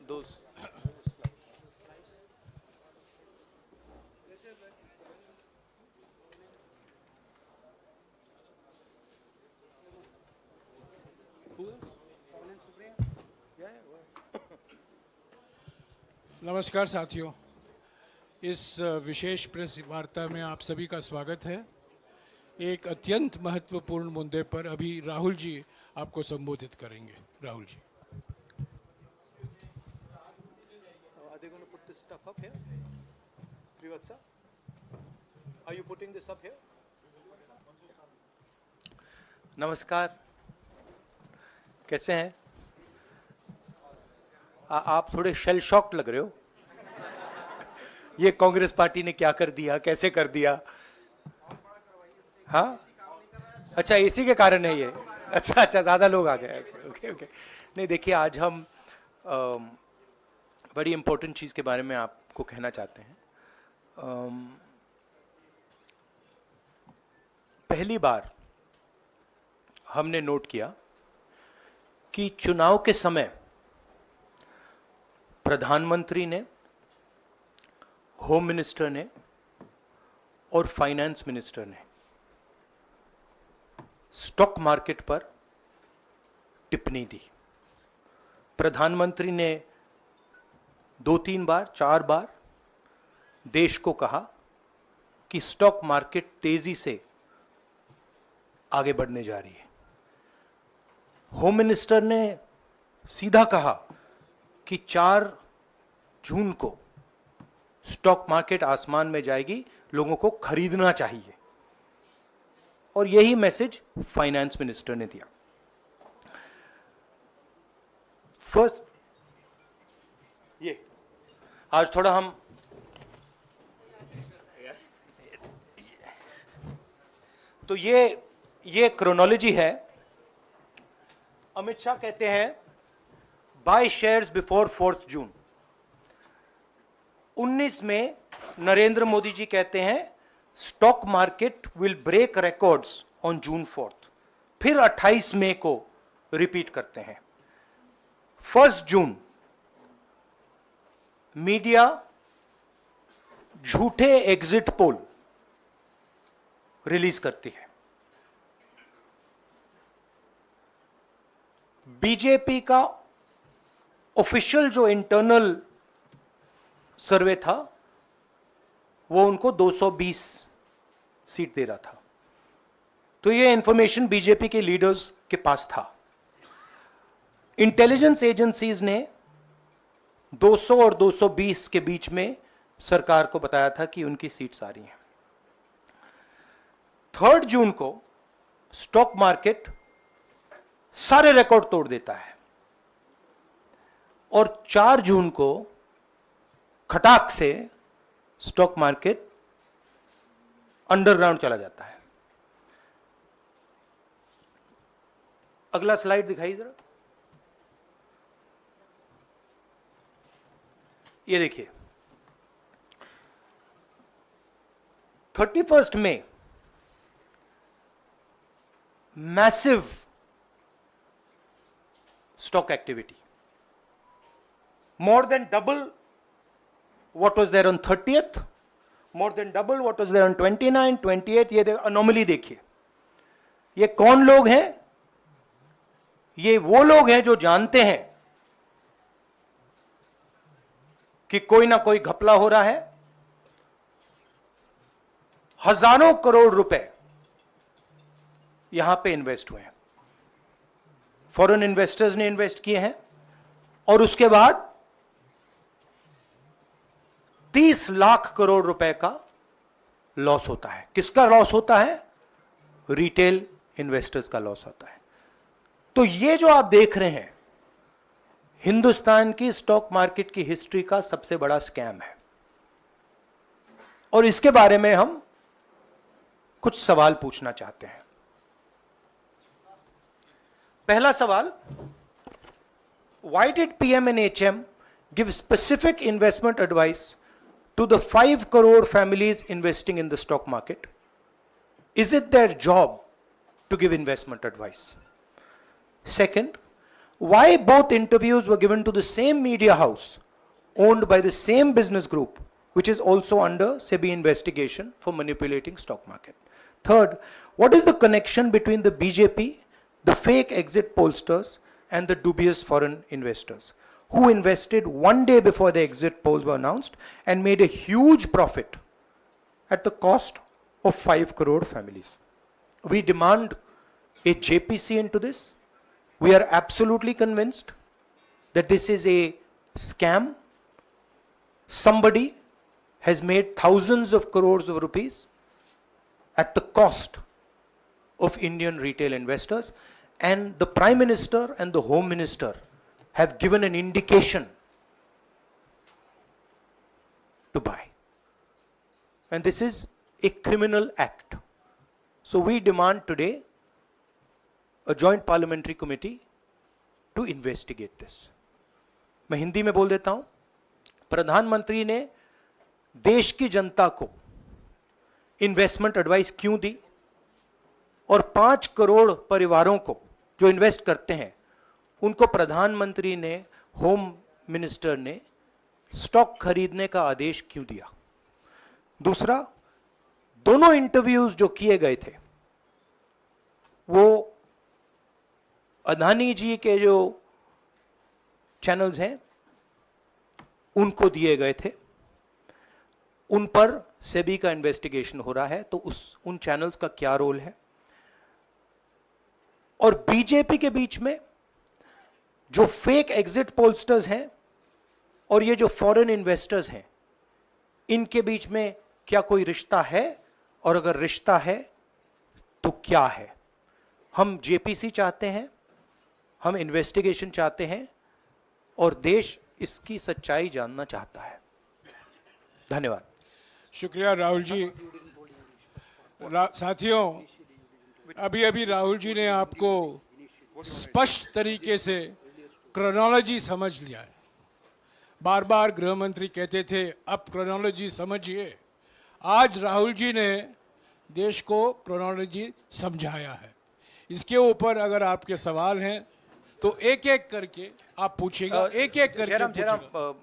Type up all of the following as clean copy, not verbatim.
those. नमस्कार साथियों, इस विशेष प्रेस वार्ता में आप सभी का स्वागत है। एक अत्यंत महत्वपूर्ण मुद्दे पर अभी राहुल जी आपको संबोधित करेंगे। Rahul ji. Are they going to put this stuff up here? Srivatsa, are you putting this up here? नमस्कार, कैसे हैं? आप थोड़े शेल शॉक्ड लग रहे हो। ये कांग्रेस पार्टी ने क्या कर दिया, कैसे कर दिया? हाँ, अच्छा एसी के कारण है ये। अच्छा ज्यादा लोग आ गए। Okay okay. नहीं देखिए, आज हम बड़ी इंपॉर्टेंट चीज के बारे में आपको कहना चाहते हैं। पहली बार हमने नोट किया कि चुनाव के समय प्रधानमंत्री ने, होम मिनिस्टर ने और फाइनेंस मिनिस्टर ने स्टॉक मार्केट पर टिप्पणी दी। प्रधानमंत्री ने 2-3 बार, 4 बार देश को कहा कि स्टॉक मार्केट तेजी से आगे बढ़ने जा रही है। होम मिनिस्टर ने सीधा कहा कि 4 जून को स्टॉक मार्केट आसमान में जाएगी, लोगों को खरीदना चाहिए। और यही मैसेज फाइनेंस मिनिस्टर ने दिया। फर्स्ट, ये आज थोड़ा हम तो ये क्रोनोलॉजी है। अमित शाह कहते हैं बाय शेयर्स बिफोर 4 जून। 19 में नरेंद्र मोदी जी कहते हैं stock market will break records on June 4। फिर 28 मई को रिपीट करते हैं। 1 जून मीडिया झूठे एग्जिट पोल रिलीज करती है। बीजेपी का ऑफिशियल जो इंटरनल सर्वे था वो उनको 220 सीट दे रहा था। तो ये इंफॉर्मेशन बीजेपी के लीडर्स के पास था। इंटेलिजेंस एजेंसीज ने 200 और 220 के बीच में सरकार को बताया था कि उनकी सीट्स आ रही हैं। 3 जून को स्टॉक मार्केट सारे रिकॉर्ड तोड़ देता है और 4 जून को खटाक से स्टॉक मार्केट अंडरग्राउंड चला जाता है। अगला स्लाइड दिखाइए जरा। ये देखिए, 31 मई massive stock activity, more than double what was there on 30th, more than double what was there on 29, 28। ये अनोमली देखिए। ये कौन लोग हैं? ये वो लोग हैं जो जानते हैं कि कोई ना कोई घपला हो रहा है। हजारों करोड़ रुपए यहां पे इन्वेस्ट हुए हैं, फॉरेन इन्वेस्टर्स ने इन्वेस्ट किए हैं। और उसके बाद 30 लाख करोड़ रुपए का लॉस होता है। किसका लॉस होता है? रिटेल इन्वेस्टर्स का लॉस होता है। तो ये जो आप देख रहे हैं, हिंदुस्तान की स्टॉक मार्केट की हिस्ट्री का सबसे बड़ा स्कैम है। और इसके बारे में हम कुछ सवाल पूछना चाहते हैं। पहला सवाल, why did PM and HM give specific investment advice to the 5 crore families investing in the stock market? Is it their job to give investment advice? Second, why both interviews were given to the same media house owned by the same business group, which is also under SEBI investigation for manipulating stock market. Third, what is the connection between the BJP, the fake exit pollsters, and the dubious foreign investors who invested one day before the exit polls were announced and made a huge profit at the cost of 5 crore families? We demand a JPC into this. We are absolutely convinced that this is a scam. Somebody has made thousands of crores of rupees at the cost of Indian retail investors, and the Prime Minister and the Home Minister have given an indication to buy. And this is a criminal act. So we demand today a joint parliamentary committee to investigate this. मैं हिंदी में बोल देता हूं. प्रधानमंत्री ने देश की जनता को इन्वेस्टमेंट एडवाइस क्यों दी, और 5 करोड़ परिवारों को जो इन्वेस्ट करते हैं उनको प्रधानमंत्री ने, होम मिनिस्टर ने स्टॉक खरीदने का आदेश क्यों दिया? दूसरा, दोनों इंटरव्यूज जो किए गए थे वो अदानी जी के जो चैनल्स हैं उनको दिए गए थे. उन पर सेबी का इन्वेस्टिगेशन हो रहा है, तो उन चैनल्स का क्या रोल है? और बीजेपी के बीच में जो फेक एग्जिट पोलस्टर्स हैं और ये जो फॉरेन इन्वेस्टर्स हैं, इनके बीच में क्या कोई रिश्ता है? और अगर रिश्ता है तो क्या है? हम जेपीसी चाहते हैं, हम इन्वेस्टिगेशन चाहते हैं, और देश इसकी सच्चाई जानना चाहता है. धन्यवाद. शुक्रिया राहुल जी. साथियों, अभी अभी राहुल जी ने आपको स्पष्ट तरीके से क्रोनोलॉजी समझ लिया है. बार बार गृह मंत्री कहते थे अब क्रोनोलॉजी समझिए. आज राहुल जी ने देश को क्रोनोलॉजी समझाया है. इसके ऊपर अगर आपके सवाल हैं तो एक एक करके आप पूछेगा, एक एक करके पूछेगा.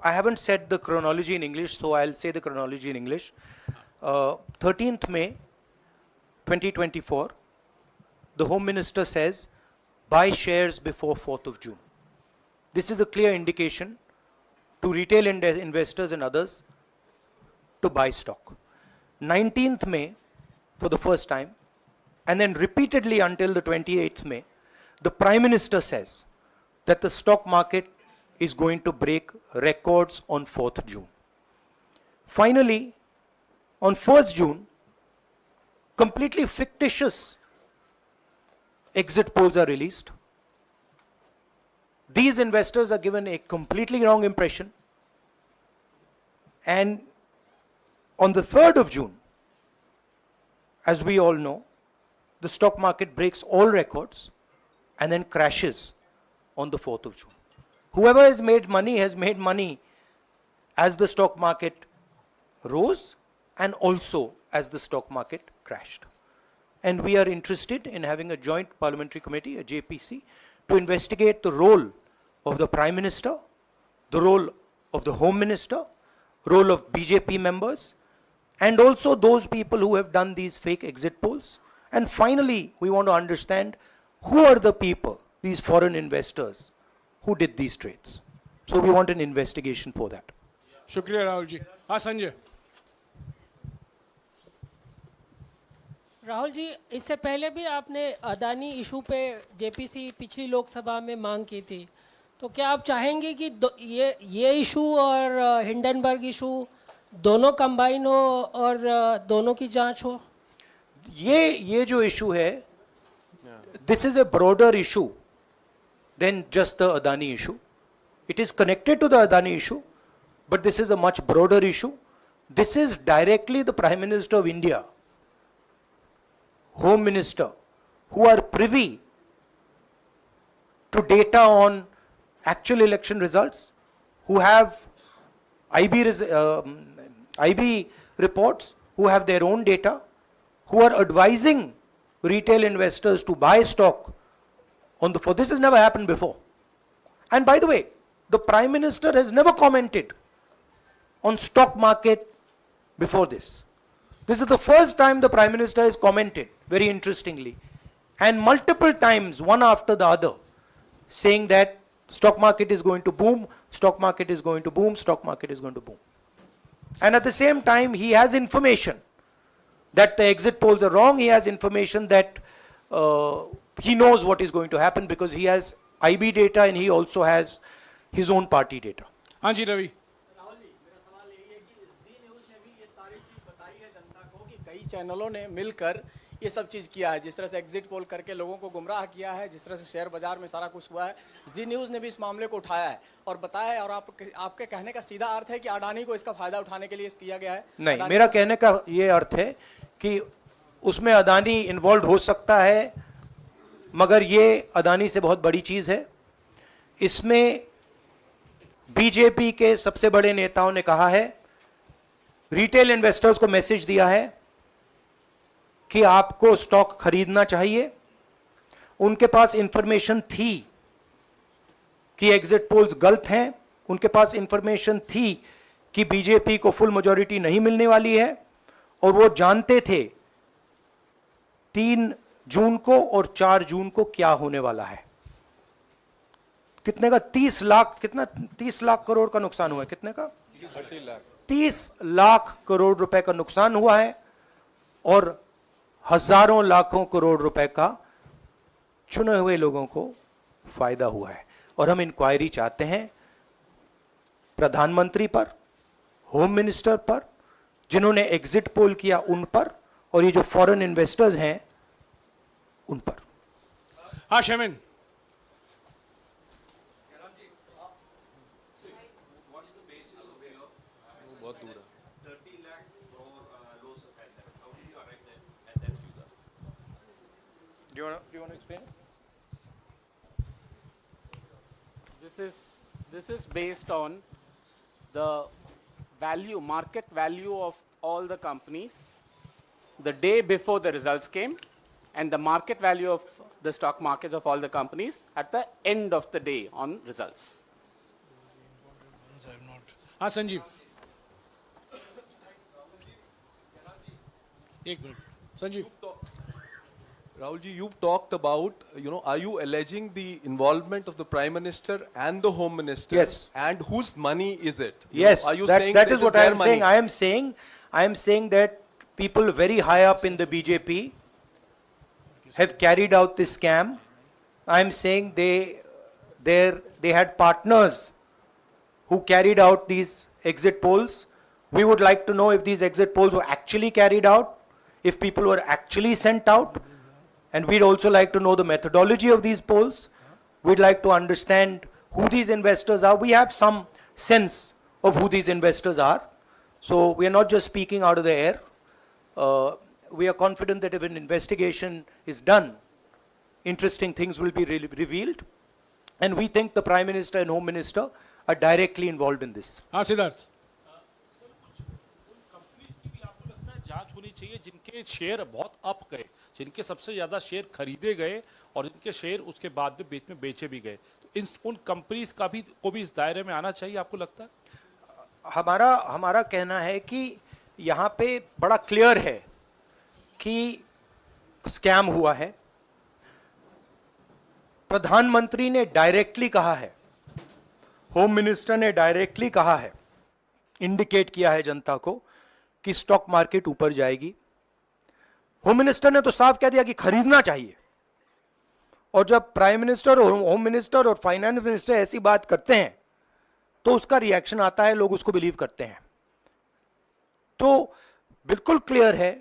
I haven't said the chronology in English, so I'll say the chronology in English. 13th May 2024, the Home Minister says, buy shares before 4th of June. This is a clear indication to retail investors and others to buy stock. 19th May, for the first time, and then repeatedly until the 28th May, the Prime Minister says that the stock market is going to break records on 4th June. Finally, on 1st June, completely fictitious exit polls are released. These investors are given a completely wrong impression. And on the 3rd of June, as we all know, the stock market breaks all records and then crashes on the 4th of June. Whoever has made money as the stock market rose and also as the stock market crashed. And we are interested in having a joint parliamentary committee, a JPC, to investigate the role of the Prime Minister, the role of the Home Minister, role of BJP members, and also those people who have done these fake exit polls. And finally, we want to understand who are the people, these foreign investors, who did these trades. So we want an investigation for that. शुक्रिया राहुल जी. हाँ संजय. राहुल जी, इससे पहले भी आपने Adani issue पे JPC पिछली लोकसभा में मांग की थी, तो क्या आप चाहेंगे कि ये इशू और हिंडनबर्ग इशू दोनों कंबाइन हो और दोनों की जांच हो? ये जो इशू है, this is a broader issue than just the Adani issue. It is connected to the Adani issue, but this is a much broader issue. This is directly the Prime Minister of India, Home Minister, who are privy to data on actual election results, who have IB reports, who have their own data, who are advising retail investors to buy stock on the floor. This has never happened before. And by the way, the Prime Minister has never commented on stock market before this. This is the first time the Prime Minister has commented, very interestingly, and multiple times, one after the other, saying that stock market is going to boom, stock market is going to boom, stock market is going to boom. And at the same time, he has information that the exit polls are wrong. He has information that he knows what is going to happen because he has IB data and he also has his own party data. हाँ जी रवि। राहुल जी, मेरा सवाल यही है कि जी news ने भी ये सारी चीज़ बताई है जनता को कि कई चैनलों ने मिलकर ये सब चीज़ किया है, जिस तरह से एग्जिट पोल करके लोगों को गुमराह किया है, जिस तरह से शेयर बाजार में सारा कुछ हुआ है। जी न्यूज़ ने भी इस मामले को उठाया है और बताया है, और आपके कहने का सीधा अर्थ है कि अडानी को इसका फायदा उठाने के लिए किया गया है? नहीं, मेरा कहने का ये अर्थ है कि उसमें अदानी इन्वॉल्व हो सकता है, मगर ये अदानी से बहुत बड़ी चीज है। इसमें बीजेपी के सबसे बड़े नेताओं ने कहा है, रिटेल इन्वेस्टर्स को मैसेज दिया है कि आपको स्टॉक खरीदना चाहिए। उनके पास इंफॉर्मेशन थी कि एग्जिट पोल्स गलत हैं, उनके पास इंफॉर्मेशन थी कि बीजेपी को फुल मेजॉरिटी नहीं मिलने वाली है, और वो जानते थे 3 जून को और 4 जून को क्या होने वाला है। कितने का 30 लाख, कितना 30 लाख करोड़ का नुकसान हुआ है, कितने का 30 लाख करोड़ रुपए का नुकसान हुआ है, और हजारों लाखों करोड़ रुपए का चुने हुए लोगों को फायदा हुआ है। और हम इंक्वायरी चाहते हैं प्रधानमंत्री पर, होम मिनिस्टर पर, जिन्होंने एग्जिट पोल किया उन पर, और ये जो फॉरेन इन्वेस्टर्स हैं उन पर। हाँ शमिन। Do you want to explain? This is based on the value, market value of all the companies the day before the results came, and the market value of the stock market of all the companies at the end of the day on results. हाँ संजीव, एक minute Sanjeev. Rahul ji, you've talked about, are you alleging the involvement of the Prime Minister and the Home Minister? Yes. And whose money is it? Yes, Are you that saying is it what I their am money? saying. I am saying that people very high up in the BJP have carried out this scam. I am saying they had partners who carried out these exit polls. We would like to know if these exit polls were actually carried out, if people were actually sent out, and we'd also like to know the methodology of these polls. We'd like to understand who these investors are. We have some sense of who these investors are. So we are not just speaking out of the air. We are confident that if an investigation is done, interesting things will be revealed. And we think the Prime Minister and Home Minister are directly involved in this. हाँ Siddharth. Companies की भी आपको लगता है जांच होनी चाहिए जिनके शेयर बहुत अप गए, जिनके सबसे ज्यादा शेयर खरीदे गए और जिनके शेयर उसके बाद में बीच में बेचे भी गए, तो उन कंपनीज का भी को भी इस दायरे में आना चाहिए, आपको लगता है? हमारा कहना है कि यहाँ पे बड़ा क्लियर है कि स्कैम हुआ है। प्रधानमंत्री ने डायरेक्टली कहा है, होम मिनिस्टर ने डायरेक्टली कहा है, इंडिकेट किया है जनता को कि स्टॉक मार्केट ऊपर जाएगी। होम मिनिस्टर ने तो साफ कह दिया कि खरीदना चाहिए, और जब प्राइम मिनिस्टर और होम मिनिस्टर और फाइनेंस मिनिस्टर ऐसी बात करते हैं तो उसका रिएक्शन आता है, लोग उसको बिलीव करते हैं। तो बिल्कुल क्लियर है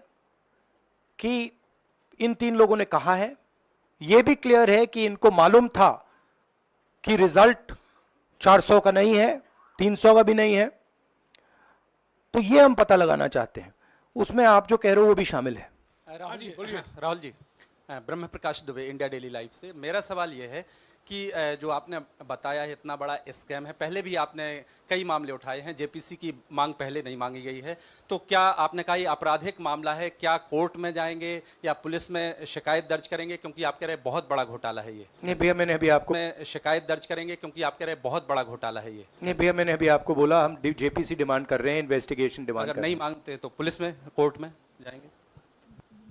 कि इन 3 लोगों ने कहा है, यह भी क्लियर है कि इनको मालूम था कि रिजल्ट 400 का नहीं है, 300 का भी नहीं है। तो ये हम पता लगाना चाहते हैं, उसमें आप जो कह रहे हो वो भी शामिल है। राहुल जी, ब्रह्म प्रकाश दुबे, इंडिया डेली लाइव से। मेरा सवाल यह है कि जो आपने बताया है इतना बड़ा स्कैम है, पहले भी आपने कई मामले उठाए हैं, जेपीसी की मांग पहले नहीं मांगी गई है, तो क्या आपने कहा ये आपराधिक मामला है, क्या कोर्ट में जाएंगे या पुलिस में शिकायत दर्ज करेंगे, क्योंकि आप कह रहे हैं बहुत बड़ा घोटाला है ये? नहीं भैया, मैंने अभी आपको में शिकायत दर्ज करेंगे क्योंकि आप कह रहे हैं बहुत बड़ा घोटाला है ये? नहीं भैया, मैंने अभी आपको बोला हम जेपीसी डिमांड कर रहे हैं, इन्वेस्टिगेशन डिमांड कर अगर रहे नहीं मांगते तो पुलिस में, कोर्ट में जाएंगे? हैं।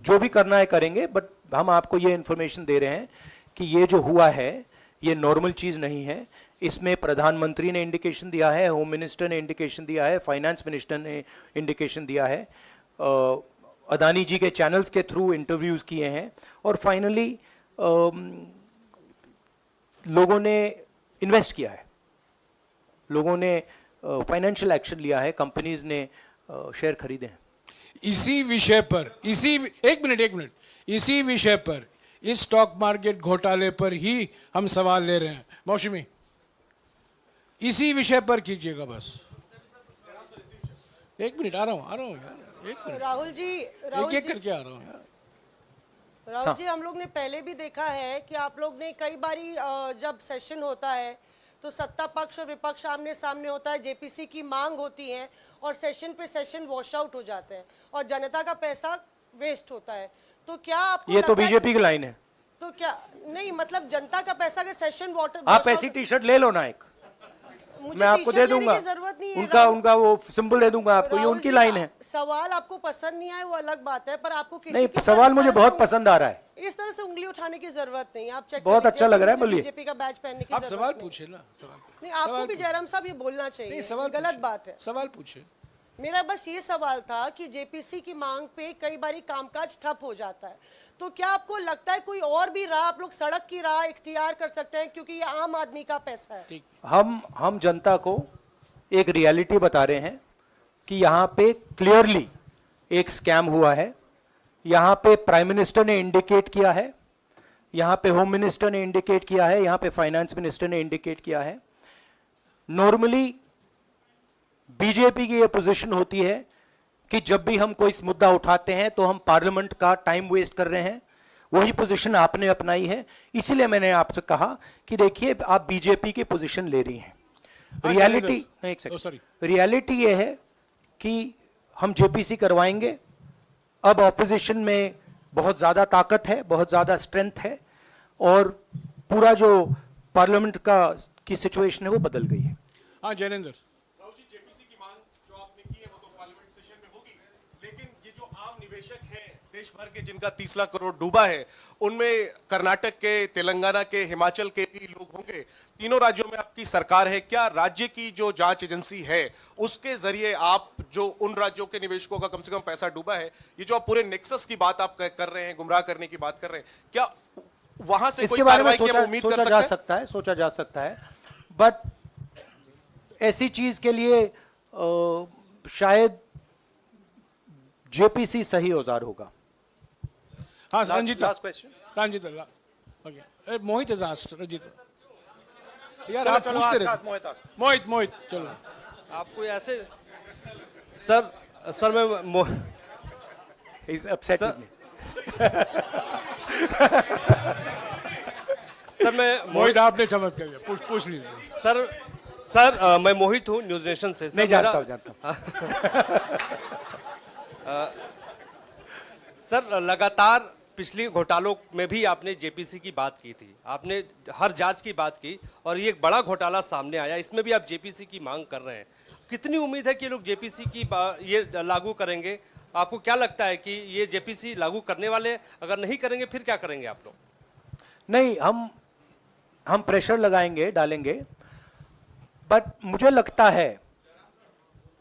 जो भी करना है करेंगे, बट हम आपको ये इन्फॉर्मेशन दे रहे हैं कि ये जो हुआ है ये नॉर्मल चीज नहीं है। इसमें प्रधानमंत्री ने इंडिकेशन दिया है, होम मिनिस्टर ने इंडिकेशन दिया है, फाइनेंस मिनिस्टर ने इंडिकेशन दिया है, अदानी जी के चैनल्स के थ्रू इंटरव्यूज किए हैं, और फाइनली लोगों ने इन्वेस्ट किया है, लोगों ने फाइनेंशियल एक्शन लिया है, कंपनीज ने शेयर खरीदे हैं। इसी विषय पर, एक मिनट, इसी विषय पर, इस स्टॉक मार्केट घोटाले पर ही हम सवाल ले रहे हैं। मौसमी, इसी विषय पर कीजिएगा बस। एक मिनट, आ रहा हूँ यार, एक मिनट, राहुल जी, एक करके आ रहा हूँ यार। राहुल जी, हम लोग ने पहले भी देखा है कि आप लोग ने कई बारी जब सेशन होता है तो सत्ता पक्ष और विपक्ष आमने सामने होता है, जेपीसी की मांग होती है और सेशन पे सेशन वॉश आउट हो जाते हैं और जनता का पैसा वेस्ट होता है। तो क्या आपको ये तो लगता है बीजेपी की लाइन है। तो क्या नहीं, मतलब जनता का पैसा के सेशन वाटर आप ऐसी टी शर्ट ले लो ना एक, मैं आपको दे दूंगा, जरूरत नहीं है। उनका वो सिंबल दे दूंगा आपको, ये राहुल उनकी जी, लाइन है। सवाल आपको पसंद नहीं आए वो अलग बात है, पर आपको किसी नहीं, के सवाल इस मुझे तरह से बहुत पसंद आ रहा है। इस तरह से उंगली उठाने की जरूरत नहीं है। आप चेक बहुत अच्छा लग रहा है, बोलिए। बीजेपी का बैच पहनने की आप जरूरत सवाल नहीं। पूछे ना, सवाल नहीं, आपको भी जयराम साहब ये बोलना चाहिए, नहीं, सवाल गलत पूछे, बात है। सवाल पूछे। मेरा बस ये सवाल था कि जेपीसी की मांग पे कई बारी कामकाज ठप हो जाता है, तो क्या आपको लगता है कोई और भी राह आप लोग सड़क की राह इख्तियार कर सकते हैं, क्योंकि ये आम आदमी का पैसा है। हम जनता को एक रियलिटी बता रहे हैं कि यहाँ पे क्लियरली एक स्कैम हुआ है। यहाँ पे प्राइम मिनिस्टर ने इंडिकेट किया है, यहाँ पे होम मिनिस्टर ने इंडिकेट किया है, यहाँ पे फाइनेंस मिनिस्टर ने इंडिकेट किया है। नॉर्मली बीजेपी की ये पोजीशन होती है कि जब भी हम कोई मुद्दा उठाते हैं तो हम पार्लियामेंट का टाइम वेस्ट कर रहे हैं। वही पोजीशन आपने अपनाई है, इसीलिए मैंने आपसे कहा कि देखिए आप बीजेपी की पोजीशन ले रही हैं। रियलिटी, एक सेकंड, रियलिटी ये है कि हम जेपीसी करवाएंगे। अब ऑपोजिशन में बहुत ज्यादा ताकत है, बहुत ज्यादा स्ट्रेंथ है, और पूरा जो पार्लियामेंट की सिचुएशन है वो बदल गई है। हाँ जयनेंद्र, राहुल जी, जेपीसी की मांग जो आपने की है वो तो पार्लियामेंट सेशन में होगी, लेकिन ये जो आम निवेशक हैं देश भर के जिनका 30 लाख करोड़ डूबा है, उनमें कर्नाटक के, तेलंगाना के, हिमाचल के भी लोग होंगे। तीनों राज्यों में आपकी सरकार है, क्या राज्य की जो जांच एजेंसी है उसके जरिए आप जो उन राज्यों के निवेशकों का कम से कम पैसा डूबा है, ये जो आप पूरे नेक्सस की बात आप कर रहे हैं, गुमराह करने की बात कर रहे हैं, क्या वहां से कोई कार्रवाई की हम उम्मीद कर सकते हैं? सोचा जा सकता है, बट ऐसी चीज के लिए शायद जेपीसी सही औजार होगा। हाँ Ranjita, last question, Ranjita, okay, Mohit is asked, Ranjita यार आप पूछते रहे। मोहित चलो। आपको ऐसे सर मैं इज अपसेटिंग मी। सर मैं मोहित आपने चमत्कार किया, पूछ लीजिए। सर मैं मोहित हूँ न्यूज नेशन से। नहीं, जानता हूँ। सर लगातार पिछली घोटालों में भी आपने जेपीसी की बात की थी, आपने हर जांच की बात की, और ये एक बड़ा घोटाला सामने आया, इसमें भी आप जेपीसी की मांग कर रहे हैं। कितनी उम्मीद है कि लोग जेपीसी की ये लागू करेंगे? आपको क्या लगता है कि ये जेपीसी लागू करने वाले, अगर नहीं करेंगे फिर क्या करेंगे आप लोग? नहीं, हम प्रेशर लगाएंगे, डालेंगे, बट मुझे लगता है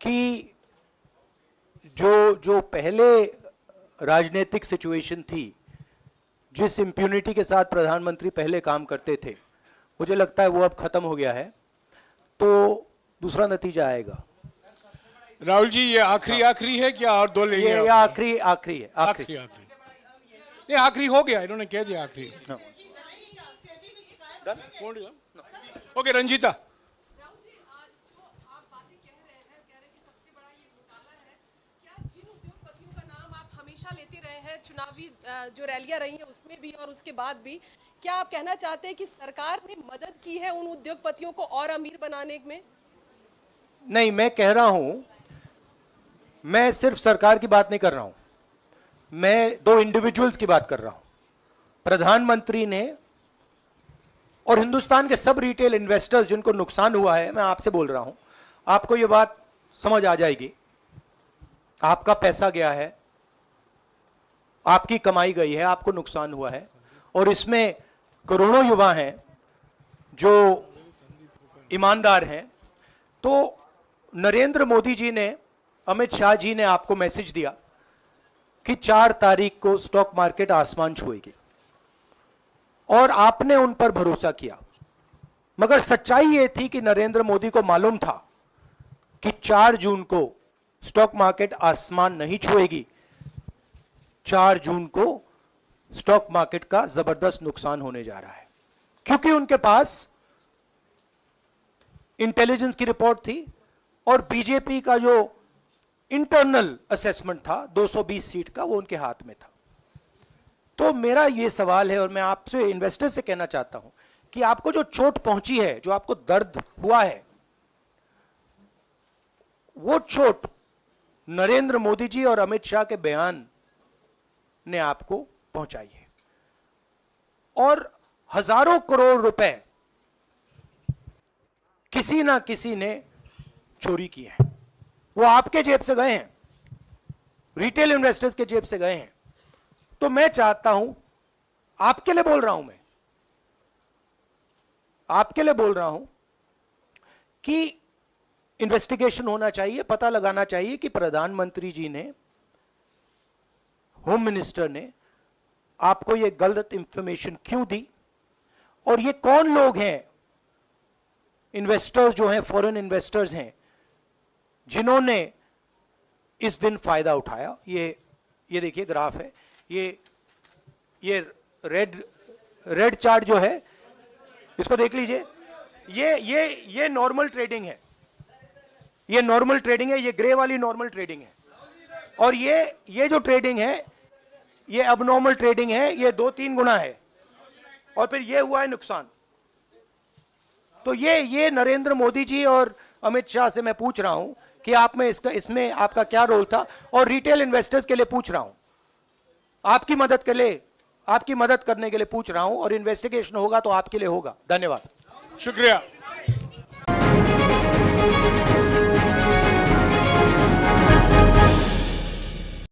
कि जो पहले राजनीतिक सिचुएशन थी, जिस इम्प्यूनिटी के साथ प्रधानमंत्री पहले काम करते थे, मुझे लगता है वो अब खत्म हो गया है, तो दूसरा नतीजा आएगा। राहुल जी, ये आखिरी है क्या और दो लेंगे? ये आखिरी है। आखिरी नहीं, आखिरी हो गया, इन्होंने कह दिया आखिरी। ओके रंजीता। लेते गए हैं, चुनावी जो रैलियां रही हैं उसमें भी और उसके बाद भी, क्या आप कहना चाहते हैं कि सरकार ने मदद की है उन उद्योगपतियों को और अमीर बनाने में? नहीं, मैं कह रहा हूं, मैं सिर्फ सरकार की बात नहीं कर रहा हूं, मैं दो इंडिविजुअल्स की बात कर रहा हूं। प्रधानमंत्री ने और हिंदुस्तान के सब रिटेल इन्वेस्टर्स जिनको नुकसान हुआ है, मैं आपसे बोल रहा हूं, आपको यह बात समझ आ जाएगी। आपका पैसा गया है, आपकी कमाई गई है, आपको नुकसान हुआ है, और इसमें करोड़ों युवा हैं जो ईमानदार हैं। तो नरेंद्र मोदी जी ने, अमित शाह जी ने आपको मैसेज दिया कि 4 तारीख को स्टॉक मार्केट आसमान छुएगी, और आपने उन पर भरोसा किया। मगर सच्चाई यह थी कि नरेंद्र मोदी को मालूम था कि 4 जून को स्टॉक मार्केट आसमान नहीं छुएगी। 4 जून को स्टॉक मार्केट का जबरदस्त नुकसान होने जा रहा है, क्योंकि उनके पास इंटेलिजेंस की रिपोर्ट थी और बीजेपी का जो इंटरनल असेसमेंट था 220 सीट का, वो उनके हाथ में था। तो मेरा ये सवाल है, और मैं आपसे इन्वेस्टर से कहना चाहता हूं कि आपको जो चोट पहुंची है, जो आपको दर्द हुआ है, वो चोट नरेंद्र मोदी जी और अमित शाह के बयान ने आपको पहुंचाई है। और हजारों करोड़ रुपए किसी ना किसी ने चोरी की है, वो आपके जेब से गए हैं, रिटेल इन्वेस्टर्स के जेब से गए हैं। तो मैं चाहता हूं, आपके लिए बोल रहा हूं, मैं आपके लिए बोल रहा हूं कि इन्वेस्टिगेशन होना चाहिए, पता लगाना चाहिए कि प्रधानमंत्री जी ने, होम मिनिस्टर ने आपको यह गलत इंफॉर्मेशन क्यों दी, और ये कौन लोग हैं, इन्वेस्टर्स जो हैं, फॉरेन इन्वेस्टर्स हैं, जिन्होंने इस दिन फायदा उठाया। ये देखिए ग्राफ है, ये रेड चार्ट जो है, इसको देख लीजिए। ये नॉर्मल ट्रेडिंग है, ये नॉर्मल ट्रेडिंग है, ये ग्रे वाली नॉर्मल ट्रेडिंग है, और ये जो ट्रेडिंग है ये अबनॉर्मल ट्रेडिंग है, ये 2-3 गुना है, और फिर ये हुआ है नुकसान। तो ये नरेंद्र मोदी जी और अमित शाह से मैं पूछ रहा हूं कि आप में इसमें आपका क्या रोल था, और रिटेल इन्वेस्टर्स के लिए पूछ रहा हूं, आपकी मदद के लिए, आपकी मदद करने के लिए पूछ रहा हूं, और इन्वेस्टिगेशन होगा तो आपके लिए होगा। धन्यवाद, शुक्रिया।